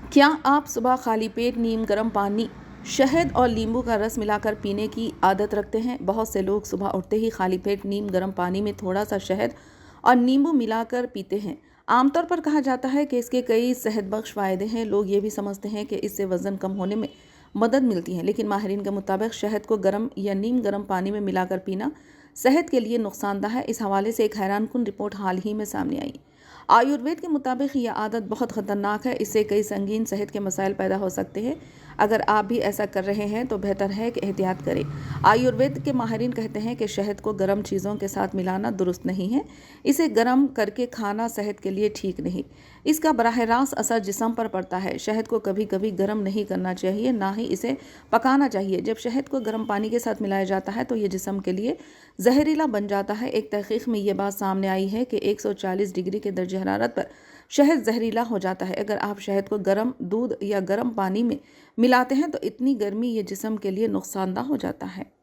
کیا آپ صبح خالی پیٹ نیم گرم پانی، شہد اور لیمبو کا رس ملا کر پینے کی عادت رکھتے ہیں؟ بہت سے لوگ صبح اٹھتے ہی خالی پیٹ نیم گرم پانی میں تھوڑا سا شہد اور نیمبو ملا کر پیتے ہیں۔ عام طور پر کہا جاتا ہے کہ اس کے کئی صحت بخش فائدے ہیں۔ لوگ یہ بھی سمجھتے ہیں کہ اس سے وزن کم ہونے میں مدد ملتی ہے، لیکن ماہرین کے مطابق شہد کو گرم یا نیم گرم پانی میں ملا کر پینا صحت کے لیے نقصان دہ ہے۔ اس حوالے سے ایک حیران کن رپورٹ حال ہی میں سامنے آئی۔ آیوروید کے مطابق یہ عادت بہت خطرناک ہے۔ اس سے کئی سنگین صحت کے مسائل پیدا ہو سکتے ہیں۔ اگر آپ بھی ایسا کر رہے ہیں تو بہتر ہے کہ احتیاط کریں۔ آیوروید کے ماہرین کہتے ہیں کہ شہد کو گرم چیزوں کے ساتھ ملانا درست نہیں ہے۔ اسے گرم کر کے کھانا صحت کے لیے ٹھیک نہیں۔ اس کا براہ راست اثر جسم پر پڑتا ہے۔ شہد کو کبھی کبھی گرم نہیں کرنا چاہیے، نہ ہی اسے پکانا چاہیے۔ جب شہد کو گرم پانی کے ساتھ ملایا جاتا ہے تو یہ جسم کے لیے زہریلا بن جاتا ہے۔ ایک تحقیق میں یہ بات سامنے آئی ہے کہ 140 ڈگری کے درجہ حرارت پر شہد زہریلا ہو جاتا ہے۔ اگر آپ شہد کو گرم دودھ یا گرم پانی میں ملاتے ہیں تو اتنی گرمی یہ جسم کے لیے نقصان دہ ہو جاتا ہے۔